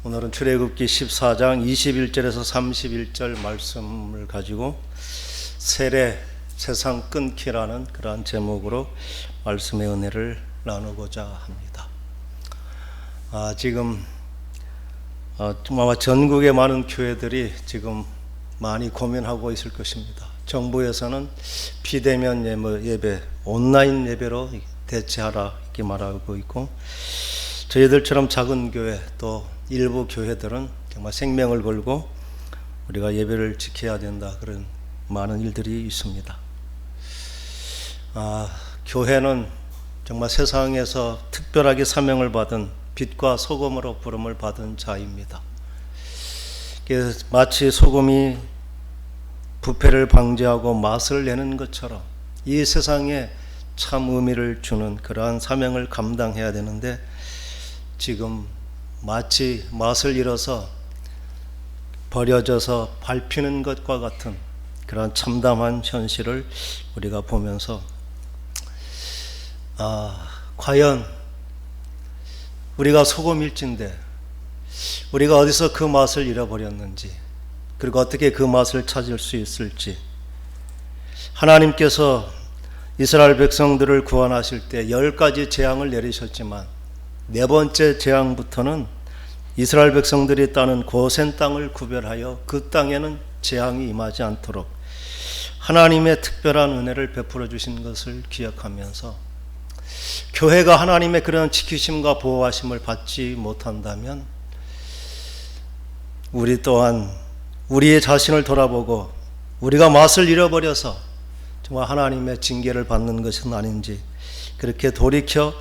오늘은 출애굽기 14장 21절에서 31절 말씀을 가지고 세례 세상 끊기라는 그러한 제목으로 말씀의 은혜를 나누고자 합니다. 지금 아마 전국의 많은 교회들이 지금 많이 고민하고 있을 것입니다. 정부에서는 비대면 예배, 온라인 예배로 대체하라 이렇게 말하고 있고, 저희들처럼 작은 교회 또 일부 교회들은 정말 생명을 걸고 우리가 예배를 지켜야 된다, 그런 많은 일들이 있습니다. 교회는 정말 세상에서 특별하게 사명을 받은 빛과 소금으로 부름을 받은 자입니다. 마치 소금이 부패를 방지하고 맛을 내는 것처럼 이 세상에 참 의미를 주는 그러한 사명을 감당해야 되는데, 지금 마치 맛을 잃어서 버려져서 밟히는 것과 같은 그런 참담한 현실을 우리가 보면서 과연 우리가 소금일진데 우리가 어디서 그 맛을 잃어버렸는지, 그리고 어떻게 그 맛을 찾을 수 있을지. 하나님께서 이스라엘 백성들을 구원하실 때 10가지 재앙을 내리셨지만 네 번째 재앙부터는 이스라엘 백성들이 따는 고센 땅을 구별하여 그 땅에는 재앙이 임하지 않도록 하나님의 특별한 은혜를 베풀어 주신 것을 기억하면서, 교회가 하나님의 그런 지키심과 보호하심을 받지 못한다면 우리 또한 우리의 자신을 돌아보고 우리가 맛을 잃어버려서 정말 하나님의 징계를 받는 것은 아닌지, 그렇게 돌이켜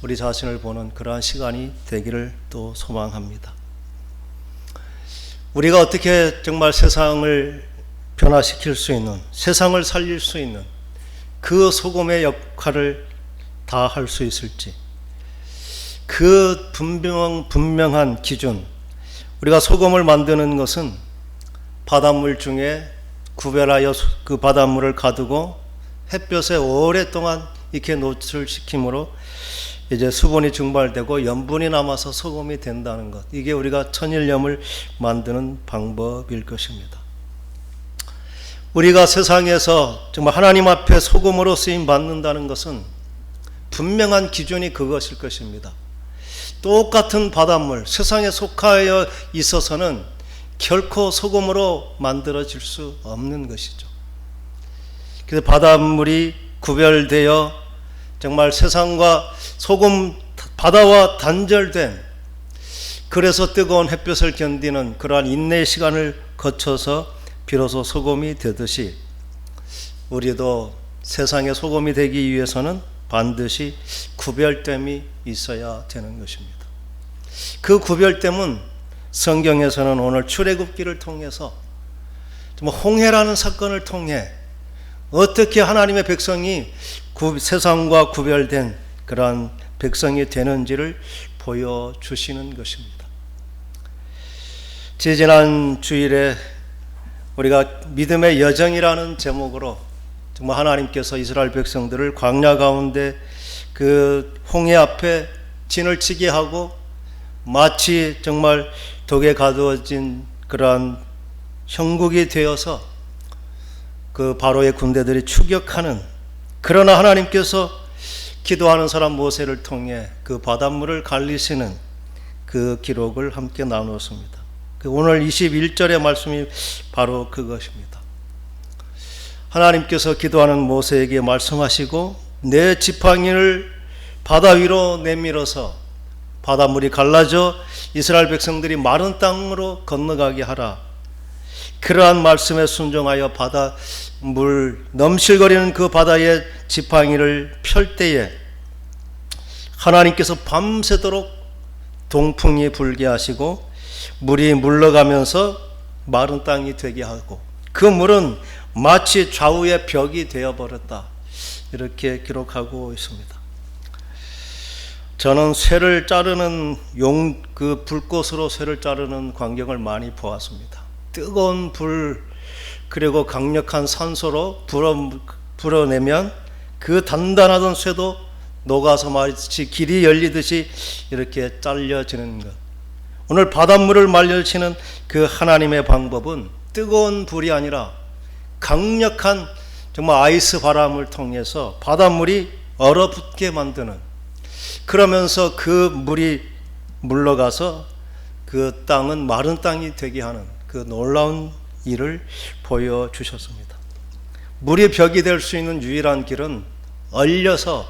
우리 자신을 보는 그러한 시간이 되기를 또 소망합니다. 우리가 어떻게 정말 세상을 변화시킬 수 있는, 세상을 살릴 수 있는 그 소금의 역할을 다 할 수 있을지, 그 분명한 기준, 우리가 소금을 만드는 것은 바닷물 중에 구별하여 그 바닷물을 가두고 햇볕에 오랫동안 이렇게 노출시킴으로 이제 수분이 증발되고 염분이 남아서 소금이 된다는 것, 이게 우리가 천일염을 만드는 방법일 것입니다. 우리가 세상에서 정말 하나님 앞에 소금으로 쓰임 받는다는 것은 분명한 기준이 그것일 것입니다. 똑같은 바닷물, 세상에 속하여 있어서는 결코 소금으로 만들어질 수 없는 것이죠. 그래서 바닷물이 구별되어 정말 세상과 소금 바다와 단절된, 그래서 뜨거운 햇볕을 견디는 그러한 인내의 시간을 거쳐서 비로소 소금이 되듯이, 우리도 세상의 소금이 되기 위해서는 반드시 구별됨이 있어야 되는 것입니다. 그 구별됨은 성경에서는 오늘 출애굽기를 통해서 정말 홍해라는 사건을 통해 어떻게 하나님의 백성이 세상과 구별된 그러한 백성이 되는지를 보여주시는 것입니다. 지난 주일에 우리가 믿음의 여정이라는 제목으로 정말 하나님께서 이스라엘 백성들을 광야 가운데 그 홍해 앞에 진을 치게 하고 마치 정말 독에 가두어진 그러한 형국이 되어서 그 바로의 군대들이 추격하는, 그러나 하나님께서 기도하는 사람 모세를 통해 그 바닷물을 갈리시는 그 기록을 함께 나누었습니다. 오늘 21절의 말씀이 바로 그것입니다. 하나님께서 기도하는 모세에게 말씀하시고, 내 지팡이를 바다 위로 내밀어서 바닷물이 갈라져 이스라엘 백성들이 마른 땅으로 건너가게 하라. 그러한 말씀에 순종하여 바닷물 넘실거리는 그 바다의 지팡이를 펼 때에 하나님께서 밤새도록 동풍이 불게 하시고 물이 물러가면서 마른 땅이 되게 하고, 그 물은 마치 좌우의 벽이 되어버렸다, 이렇게 기록하고 있습니다. 저는 쇠를 자르는 그 불꽃으로 쇠를 자르는 광경을 많이 보았습니다. 뜨거운 불, 그리고 강력한 산소로 불어내면 그 단단하던 쇠도 녹아서 마치 길이 열리듯이 이렇게 잘려지는 것. 오늘 바닷물을 말려치는 그 하나님의 방법은 뜨거운 불이 아니라 강력한 정말 아이스 바람을 통해서 바닷물이 얼어붙게 만드는, 그러면서 그 물이 물러가서 그 땅은 마른 땅이 되게 하는 그 놀라운 일을 보여주셨습니다. 물이 벽이 될 수 있는 유일한 길은 얼려서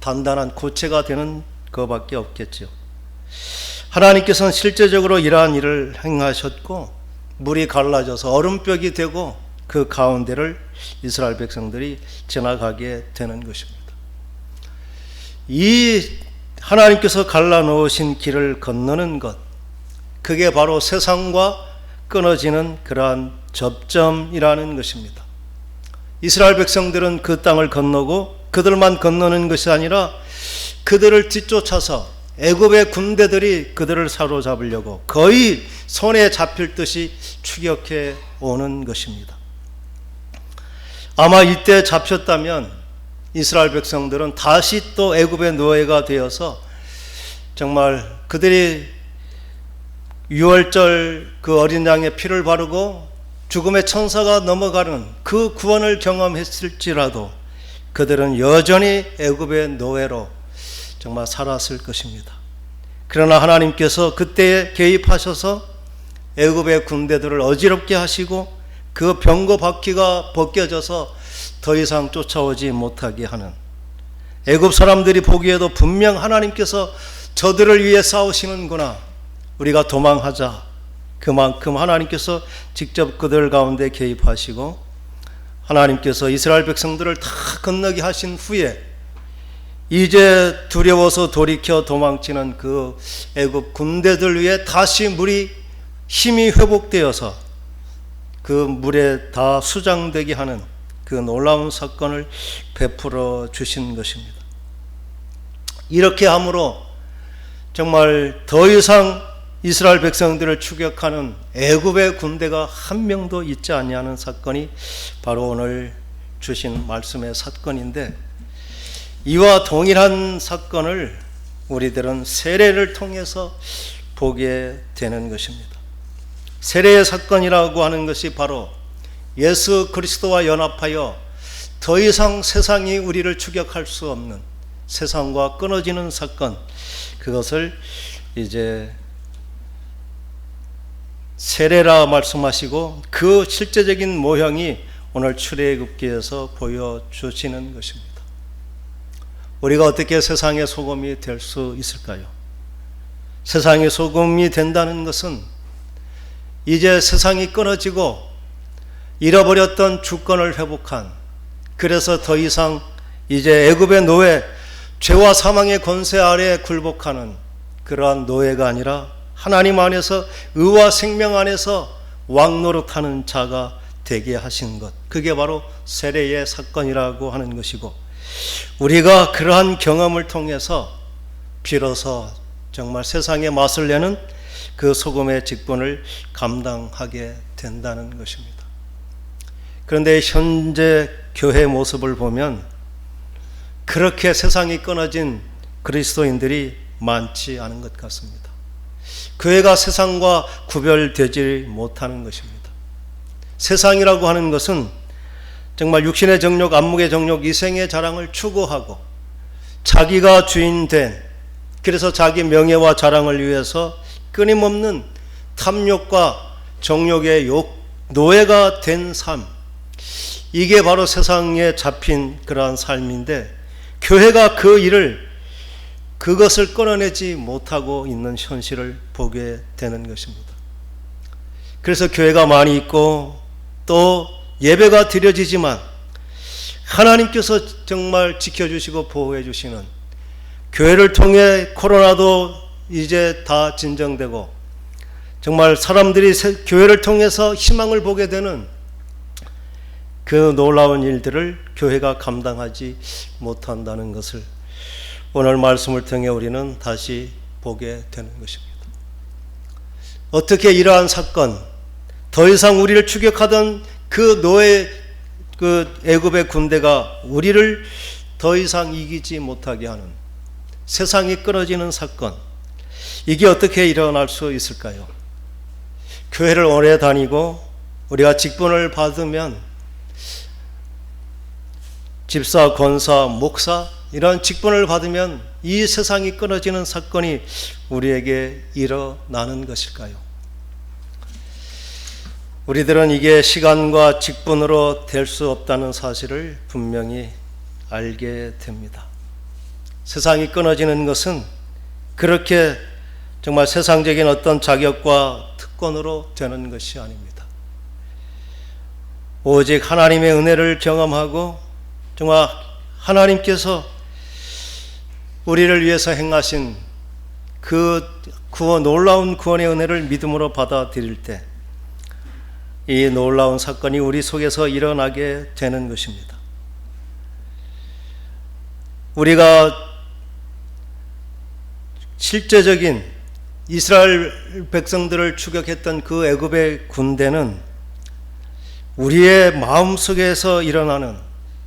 단단한 고체가 되는 것밖에 없겠죠. 하나님께서는 실제적으로 이러한 일을 행하셨고, 물이 갈라져서 얼음벽이 되고 그 가운데를 이스라엘 백성들이 지나가게 되는 것입니다. 이 하나님께서 갈라놓으신 길을 건너는 것, 그게 바로 세상과 끊어지는 그러한 접점이라는 것입니다. 이스라엘 백성들은 그 땅을 건너고 그들만 건너는 것이 아니라 그들을 뒤쫓아서 애굽의 군대들이 그들을 사로잡으려고 거의 손에 잡힐 듯이 추격해 오는 것입니다. 아마 이때 잡혔다면 이스라엘 백성들은 다시 또 애굽의 노예가 되어서 정말 그들이 유월절 그 어린 양의 피를 바르고 죽음의 천사가 넘어가는 그 구원을 경험했을지라도 그들은 여전히 애굽의 노예로 정말 살았을 것입니다. 그러나 하나님께서 그때에 개입하셔서 애굽의 군대들을 어지럽게 하시고 그 병거 바퀴가 벗겨져서 더 이상 쫓아오지 못하게 하는, 애굽 사람들이 보기에도 분명 하나님께서 저들을 위해 싸우시는구나, 우리가 도망하자, 그만큼 하나님께서 직접 그들 가운데 개입하시고 하나님께서 이스라엘 백성들을 다 건너게 하신 후에 이제 두려워서 돌이켜 도망치는 그 애굽 군대들 위에 다시 물이 힘이 회복되어서 그 물에 다 수장되게 하는 그 놀라운 사건을 베풀어 주신 것입니다. 이렇게 함으로 정말 더 이상 이스라엘 백성들을 추격하는 애굽의 군대가 한 명도 있지 아니하는 사건이 바로 오늘 주신 말씀의 사건인데, 이와 동일한 사건을 우리들은 세례를 통해서 보게 되는 것입니다. 세례의 사건이라고 하는 것이 바로 예수 그리스도와 연합하여 더 이상 세상이 우리를 추격할 수 없는, 세상과 끊어지는 사건, 그것을 이제 세례라 말씀하시고 그 실제적인 모형이 오늘 출애굽기에서 보여주시는 것입니다. 우리가 어떻게 세상의 소금이 될 수 있을까요? 세상의 소금이 된다는 것은 이제 세상이 끊어지고 잃어버렸던 주권을 회복한, 그래서 더 이상 이제 애굽의 노예, 죄와 사망의 권세 아래 굴복하는 그러한 노예가 아니라 하나님 안에서 의와 생명 안에서 왕노릇하는 자가 되게 하신 것, 그게 바로 세례의 사건이라고 하는 것이고, 우리가 그러한 경험을 통해서 비로소 정말 세상에 맛을 내는 그 소금의 직분을 감당하게 된다는 것입니다. 그런데 현재 교회 모습을 보면 그렇게 세상이 끊어진 그리스도인들이 많지 않은 것 같습니다. 교회가 세상과 구별되지 못하는 것입니다. 세상이라고 하는 것은 정말 육신의 정욕, 안목의 정욕, 이생의 자랑을 추구하고 자기가 주인 된, 그래서 자기 명예와 자랑을 위해서 끊임없는 탐욕과 정욕의 노예가 된 삶, 이게 바로 세상에 잡힌 그러한 삶인데, 교회가 그 일을, 그것을 끊어내지 못하고 있는 현실을 보게 되는 것입니다. 그래서 교회가 많이 있고 또 예배가 드려지지만 하나님께서 정말 지켜주시고 보호해 주시는, 교회를 통해 코로나도 이제 다 진정되고 정말 사람들이 교회를 통해서 희망을 보게 되는 그 놀라운 일들을 교회가 감당하지 못한다는 것을 오늘 말씀을 통해 우리는 다시 보게 되는 것입니다. 어떻게 이러한 사건, 더 이상 우리를 추격하던 그 노예, 그 애굽의 군대가 우리를 더 이상 이기지 못하게 하는, 세상이 끊어지는 사건, 이게 어떻게 일어날 수 있을까요? 교회를 오래 다니고 우리가 직분을 받으면 집사, 권사, 목사 이런 직분을 받으면 이 세상이 끊어지는 사건이 우리에게 일어나는 것일까요? 우리들은 이게 시간과 직분으로 될 수 없다는 사실을 분명히 알게 됩니다. 세상이 끊어지는 것은 그렇게 정말 세상적인 어떤 자격과 특권으로 되는 것이 아닙니다. 오직 하나님의 은혜를 경험하고 정말 하나님께서 우리를 위해서 행하신 그 놀라운 구원의 은혜를 믿음으로 받아들일 때 이 놀라운 사건이 우리 속에서 일어나게 되는 것입니다. 우리가 실제적인 이스라엘 백성들을 추격했던 그 애굽의 군대는 우리의 마음속에서 일어나는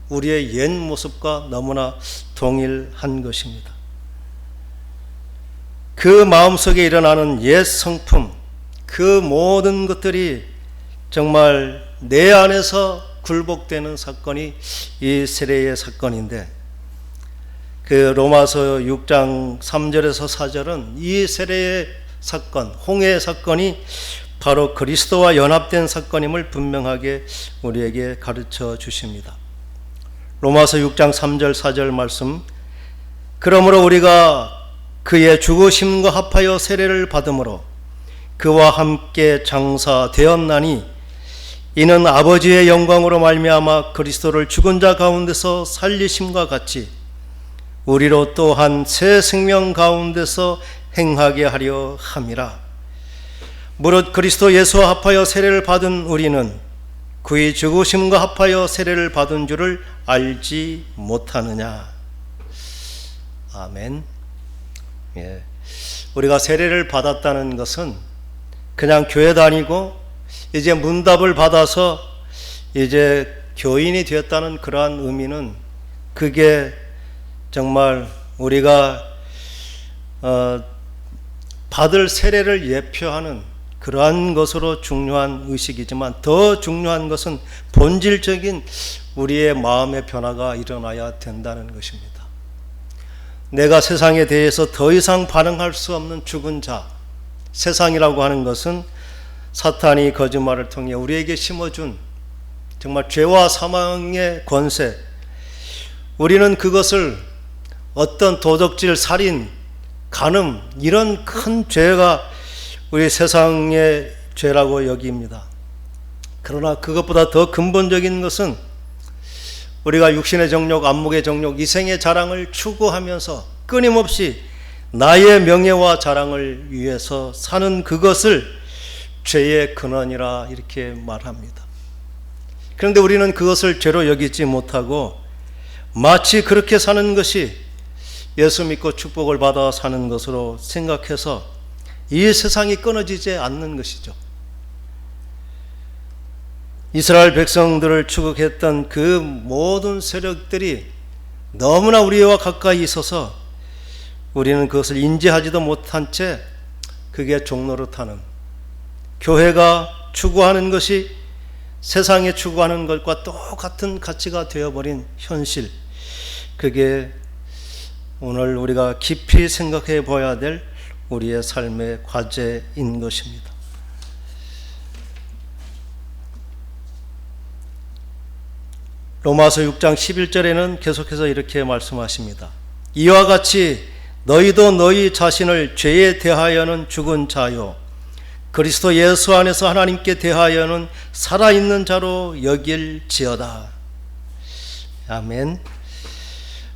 우리의 옛 모습과 너무나 동일한 것입니다. 그 마음속에 일어나는 옛 성품, 그 모든 것들이 정말 내 안에서 굴복되는 사건이 이 세례의 사건인데, 그 로마서 6장 3절에서 4절은 이 세례의 사건, 홍해의 사건이 바로 그리스도와 연합된 사건임을 분명하게 우리에게 가르쳐 주십니다. 로마서 6장 3절 4절 말씀, 그러므로 우리가 그의 죽으심과 합하여 세례를 받음으로 그와 함께 장사되었나니 이는 아버지의 영광으로 말미암아 그리스도를 죽은 자 가운데서 살리심과 같이 우리로 또한 새 생명 가운데서 행하게 하려 함이라. 무릇 그리스도 예수와 합하여 세례를 받은 우리는 그의 죽으심과 합하여 세례를 받은 줄을 알지 못하느냐. 아멘. 예. 우리가 세례를 받았다는 것은 그냥 교회 다니고 이제 문답을 받아서 이제 교인이 되었다는 그러한 의미는, 그게 정말 우리가 받을 세례를 예표하는 그러한 것으로 중요한 의식이지만, 더 중요한 것은 본질적인 우리의 마음의 변화가 일어나야 된다는 것입니다. 내가 세상에 대해서 더 이상 반응할 수 없는 죽은 자, 세상이라고 하는 것은 사탄이 거짓말을 통해 우리에게 심어준 정말 죄와 사망의 권세, 우리는 그것을 어떤 도적질, 살인, 간음 이런 큰 죄가 우리 세상의 죄라고 여깁니다. 그러나 그것보다 더 근본적인 것은 우리가 육신의 정욕, 안목의 정욕, 이생의 자랑을 추구하면서 끊임없이 나의 명예와 자랑을 위해서 사는 그것을 죄의 근원이라 이렇게 말합니다. 그런데 우리는 그것을 죄로 여기지 못하고 마치 그렇게 사는 것이 예수 믿고 축복을 받아 사는 것으로 생각해서 이 세상이 끊어지지 않는 것이죠. 이스라엘 백성들을 추격했던 그 모든 세력들이 너무나 우리와 가까이 있어서 우리는 그것을 인지하지도 못한 채 그게 종노릇하는, 교회가 추구하는 것이 세상에 추구하는 것과 똑같은 가치가 되어버린 현실, 그게 오늘 우리가 깊이 생각해 봐야 될 우리의 삶의 과제인 것입니다. 로마서 6장 11절에는 계속해서 이렇게 말씀하십니다. 이와 같이 너희도 너희 자신을 죄에 대하여는 죽은 자요 그리스도 예수 안에서 하나님께 대하여는 살아있는 자로 여길지어다. 아멘.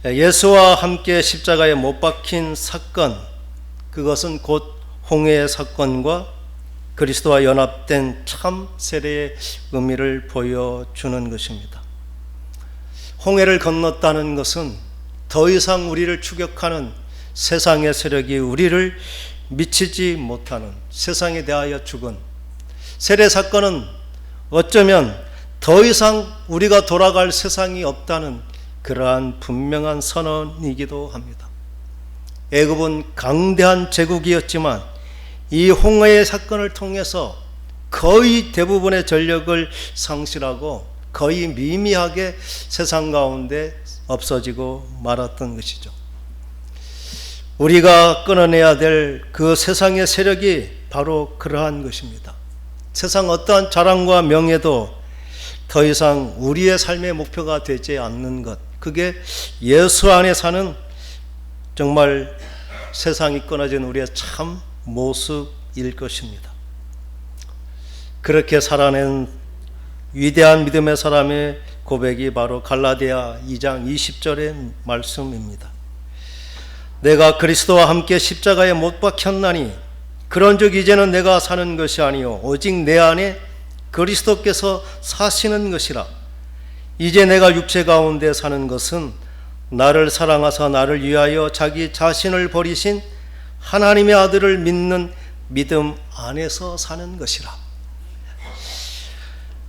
예수와 함께 십자가에 못 박힌 사건, 그것은 곧 홍해의 사건과 그리스도와 연합된 참 세례의 의미를 보여주는 것입니다. 홍해를 건넜다는 것은 더 이상 우리를 추격하는 세상의 세력이 우리를 미치지 못하는, 세상에 대하여 죽은 세례 사건은 어쩌면 더 이상 우리가 돌아갈 세상이 없다는 그러한 분명한 선언이기도 합니다. 애굽은 강대한 제국이었지만 이 홍해의 사건을 통해서 거의 대부분의 전력을 상실하고 거의 미미하게 세상 가운데 없어지고 말았던 것이죠. 우리가 끊어내야 될 그 세상의 세력이 바로 그러한 것입니다. 세상 어떠한 자랑과 명예도 더 이상 우리의 삶의 목표가 되지 않는 것, 그게 예수 안에 사는 정말 세상이 끊어진 우리의 참 모습일 것입니다. 그렇게 살아낸 위대한 믿음의 사람의 고백이 바로 갈라디아 2장 20절의 말씀입니다. 내가 그리스도와 함께 십자가에 못 박혔나니 그런즉 이제는 내가 사는 것이 아니요 오직 내 안에 그리스도께서 사시는 것이라. 이제 내가 육체 가운데 사는 것은 나를 사랑하사 나를 위하여 자기 자신을 버리신 하나님의 아들을 믿는 믿음 안에서 사는 것이라.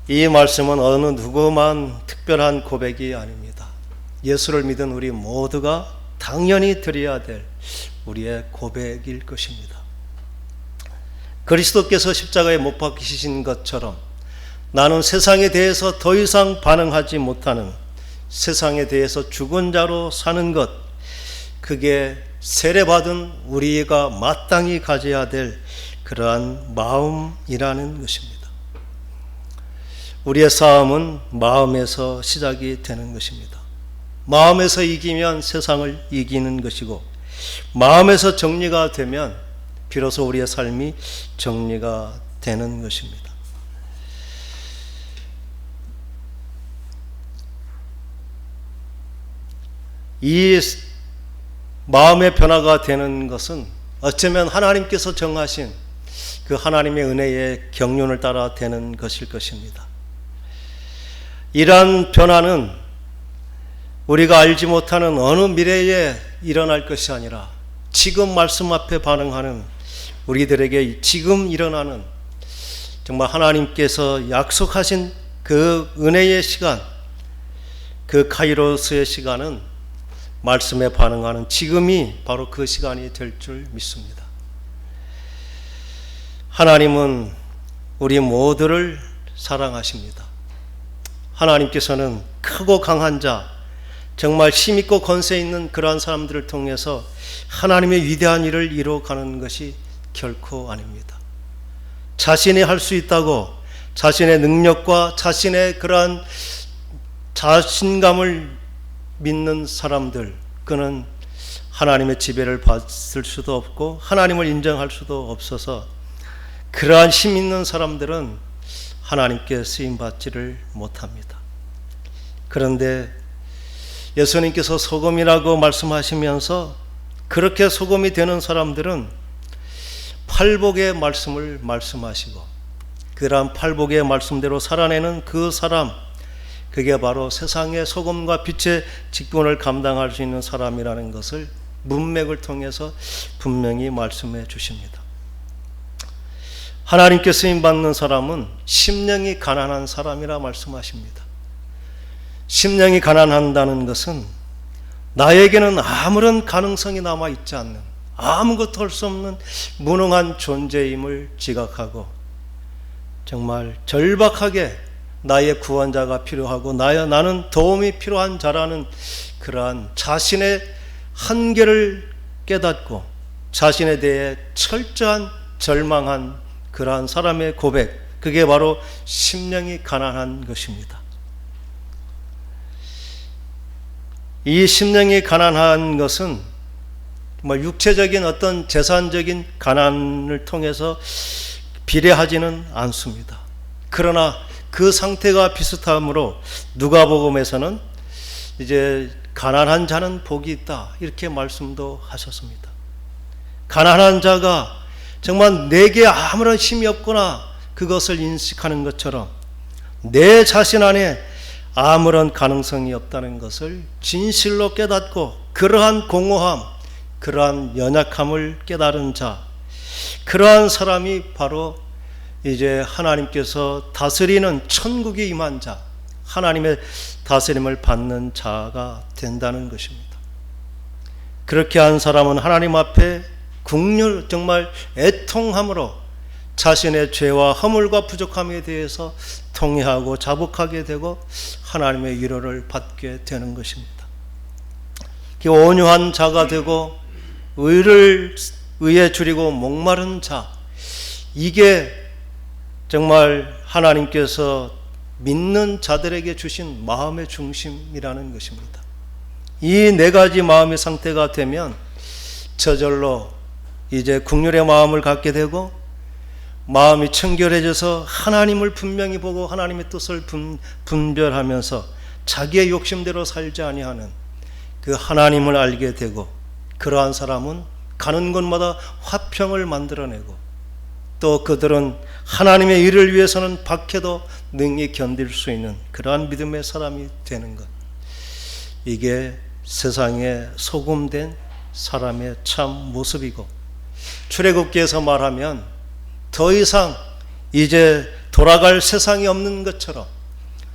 이 말씀은 어느 누구만 특별한 고백이 아닙니다. 예수를 믿은 우리 모두가 당연히 드려야 될 우리의 고백일 것입니다. 그리스도께서 십자가에 못 박히신 것처럼 나는 세상에 대해서 더 이상 반응하지 못하는, 세상에 대해서 죽은 자로 사는 것, 그게 세례받은 우리가 마땅히 가져야 될 그러한 마음이라는 것입니다. 우리의 싸움은 마음에서 시작이 되는 것입니다. 마음에서 이기면 세상을 이기는 것이고, 마음에서 정리가 되면 비로소 우리의 삶이 정리가 되는 것입니다. 이 마음의 변화가 되는 것은 어쩌면 하나님께서 정하신 그 하나님의 은혜의 경륜을 따라 되는 것일 것입니다. 이러한 변화는 우리가 알지 못하는 어느 미래에 일어날 것이 아니라 지금 말씀 앞에 반응하는 우리들에게 지금 일어나는 정말 하나님께서 약속하신 그 은혜의 시간, 그 카이로스의 시간은 말씀에 반응하는 지금이 바로 그 시간이 될 줄 믿습니다. 하나님은 우리 모두를 사랑하십니다. 하나님께서는 크고 강한 자, 정말 힘있고 권세 있는 그러한 사람들을 통해서 하나님의 위대한 일을 이루어가는 것이 결코 아닙니다. 자신이 할 수 있다고 자신의 능력과 자신의 그러한 자신감을 믿는 사람들, 그는 하나님의 지배를 받을 수도 없고 하나님을 인정할 수도 없어서 그러한 힘 있는 사람들은 하나님께 쓰임받지를 못합니다. 그런데 예수님께서 소금이라고 말씀하시면서 그렇게 소금이 되는 사람들은 팔복의 말씀을 말씀하시고 그러한 팔복의 말씀대로 살아내는 그 사람, 그게 바로 세상의 소금과 빛의 직분을 감당할 수 있는 사람이라는 것을 문맥을 통해서 분명히 말씀해 주십니다. 하나님께 쓰임받는 사람은 심령이 가난한 사람이라 말씀하십니다. 심령이 가난한다는 것은 나에게는 아무런 가능성이 남아있지 않는, 아무것도 할 수 없는 무능한 존재임을 지각하고 정말 절박하게 나의 구원자가 필요하고 나는 도움이 필요한 자라는 그러한 자신의 한계를 깨닫고 자신에 대해 철저한 절망한 그러한 사람의 고백, 그게 바로 심령이 가난한 것입니다. 이 심령이 가난한 것은 육체적인 어떤 재산적인 가난을 통해서 비례하지는 않습니다. 그러나 그 상태가 비슷하므로 누가복음에서는 이제 가난한 자는 복이 있다 이렇게 말씀도 하셨습니다. 가난한 자가 정말 내게 아무런 힘이 없거나 그것을 인식하는 것처럼 내 자신 안에 아무런 가능성이 없다는 것을 진실로 깨닫고 그러한 공허함, 그러한 연약함을 깨달은 자, 그러한 사람이 바로 이제 하나님께서 다스리는 천국에 임한 자, 하나님의 다스림을 받는 자가 된다는 것입니다. 그렇게 한 사람은 하나님 앞에 정말 애통함으로 자신의 죄와 허물과 부족함에 대해서 통회하고 자복하게 되고 하나님의 위로를 받게 되는 것입니다. 온유한 자가 되고 의에 줄이고 목마른 자, 이게 정말 하나님께서 믿는 자들에게 주신 마음의 중심이라는 것입니다. 이 네 가지 마음의 상태가 되면 저절로 이제 긍휼의 마음을 갖게 되고 마음이 청결해져서 하나님을 분명히 보고 하나님의 뜻을 분별하면서 자기의 욕심대로 살지 아니하는 그 하나님을 알게 되고, 그러한 사람은 가는 곳마다 화평을 만들어내고 또 그들은 하나님의 일을 위해서는 박해도 능히 견딜 수 있는 그러한 믿음의 사람이 되는 것, 이게 세상에 소금된 사람의 참 모습이고, 출애굽기에서 말하면 더 이상 이제 돌아갈 세상이 없는 것처럼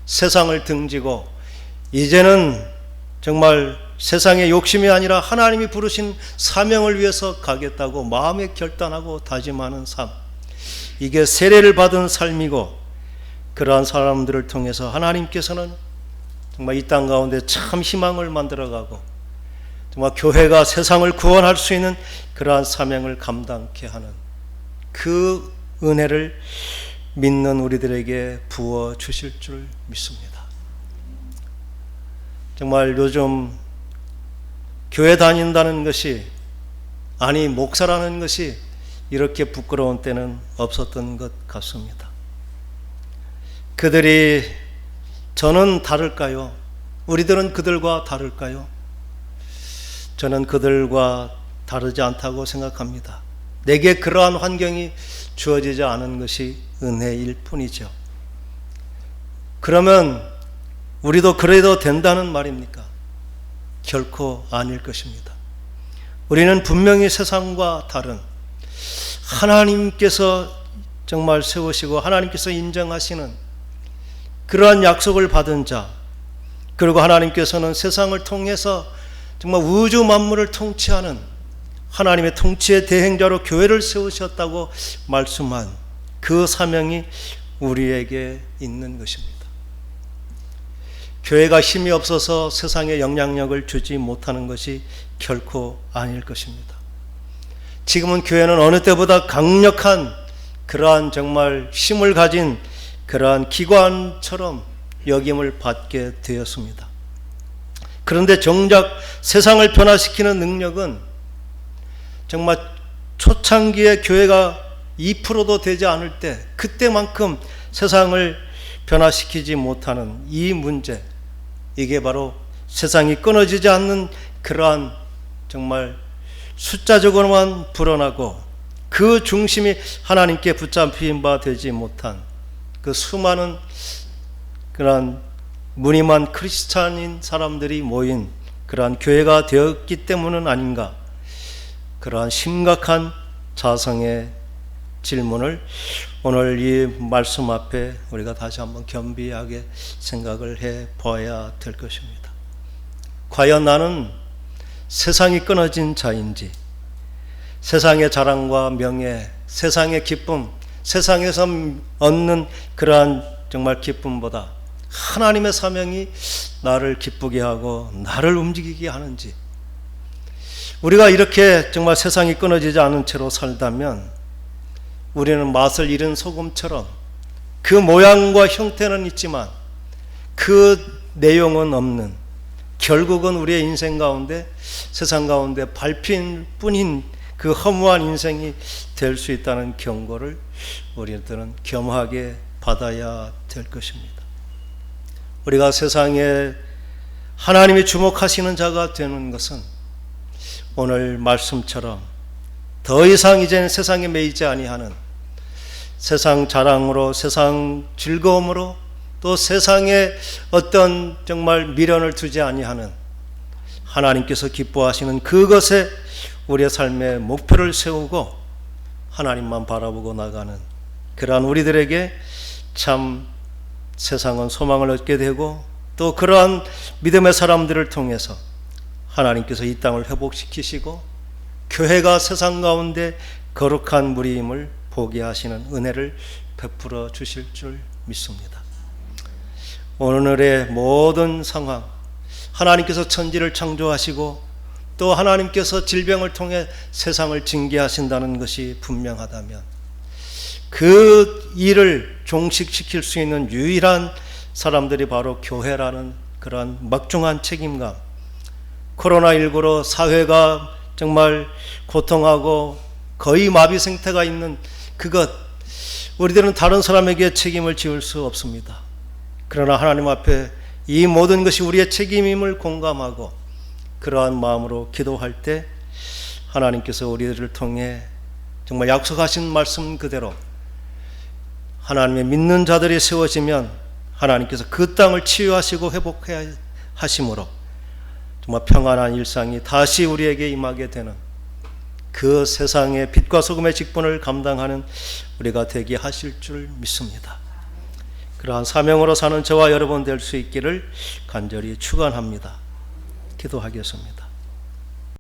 세상을 등지고 이제는 정말 세상의 욕심이 아니라 하나님이 부르신 사명을 위해서 가겠다고 마음에 결단하고 다짐하는 삶, 이게 세례를 받은 삶이고, 그러한 사람들을 통해서 하나님께서는 정말 이 땅 가운데 참 희망을 만들어가고 정말 교회가 세상을 구원할 수 있는 그러한 사명을 감당케 하는 그 은혜를 믿는 우리들에게 부어 주실 줄 믿습니다. 정말 요즘 교회 다닌다는 것이, 아니 목사라는 것이 이렇게 부끄러운 때는 없었던 것 같습니다. 그들이 저는 다를까요? 우리들은 그들과 다를까요? 저는 그들과 다르지 않다고 생각합니다. 내게 그러한 환경이 주어지지 않은 것이 은혜일 뿐이죠. 그러면 우리도 그래도 된다는 말입니까? 결코 아닐 것입니다. 우리는 분명히 세상과 다른 하나님께서 정말 세우시고 하나님께서 인정하시는 그러한 약속을 받은 자, 그리고 하나님께서는 세상을 통해서 정말 우주 만물을 통치하는 하나님의 통치의 대행자로 교회를 세우셨다고 말씀한 그 사명이 우리에게 있는 것입니다. 교회가 힘이 없어서 세상에 영향력을 주지 못하는 것이 결코 아닐 것입니다. 지금은 교회는 어느 때보다 강력한 그러한 정말 힘을 가진 그러한 기관처럼 여김을 받게 되었습니다. 그런데 정작 세상을 변화시키는 능력은 정말 초창기에 교회가 2%도 되지 않을 때, 그때만큼 세상을 변화시키지 못하는 이 문제, 이게 바로 세상이 끊어지지 않는 그러한 정말 숫자적으로만 불어나고 그 중심이 하나님께 붙잡힌 바 되지 못한 그 수많은 그러한 무늬만 크리스찬인 사람들이 모인 그러한 교회가 되었기 때문은 아닌가, 그러한 심각한 자성의 질문을 오늘 이 말씀 앞에 우리가 다시 한번 겸비하게 생각을 해 보아야 될 것입니다. 과연 나는 세상이 끊어진 자인지, 세상의 자랑과 명예, 세상의 기쁨, 세상에서 얻는 그러한 정말 기쁨보다 하나님의 사명이 나를 기쁘게 하고 나를 움직이게 하는지, 우리가 이렇게 정말 세상이 끊어지지 않은 채로 살다면 우리는 맛을 잃은 소금처럼 그 모양과 형태는 있지만 그 내용은 없는, 결국은 우리의 인생 가운데 세상 가운데 밟힌 뿐인 그 허무한 인생이 될 수 있다는 경고를 우리들은 겸하게 받아야 될 것입니다. 우리가 세상에 하나님이 주목하시는 자가 되는 것은 오늘 말씀처럼 더 이상 이제는 세상에 매이지 아니하는, 세상 자랑으로, 세상 즐거움으로, 또 세상에 어떤 정말 미련을 두지 아니하는 하나님께서 기뻐하시는 그것에 우리의 삶의 목표를 세우고 하나님만 바라보고 나가는 그러한 우리들에게 참 세상은 소망을 얻게 되고, 또 그러한 믿음의 사람들을 통해서 하나님께서 이 땅을 회복시키시고 교회가 세상 가운데 거룩한 무리임을 보게 하시는 은혜를 베풀어 주실 줄 믿습니다. 오늘의 모든 상황, 하나님께서 천지를 창조하시고 또 하나님께서 질병을 통해 세상을 징계하신다는 것이 분명하다면 그 일을 종식시킬 수 있는 유일한 사람들이 바로 교회라는 그러한 막중한 책임감, 코로나19로 사회가 정말 고통하고 거의 마비 상태가 있는 그것, 우리들은 다른 사람에게 책임을 지울 수 없습니다. 그러나 하나님 앞에 이 모든 것이 우리의 책임임을 공감하고 그러한 마음으로 기도할 때 하나님께서 우리들을 통해 정말 약속하신 말씀 그대로 하나님의 믿는 자들이 세워지면 하나님께서 그 땅을 치유하시고 회복해 하심으로 정말 평안한 일상이 다시 우리에게 임하게 되는 그 세상의 빛과 소금의 직분을 감당하는 우리가 되게 하실 줄 믿습니다. 그러한 사명으로 사는 저와 여러분 될 수 있기를 간절히 축원합니다. 기도하겠습니다.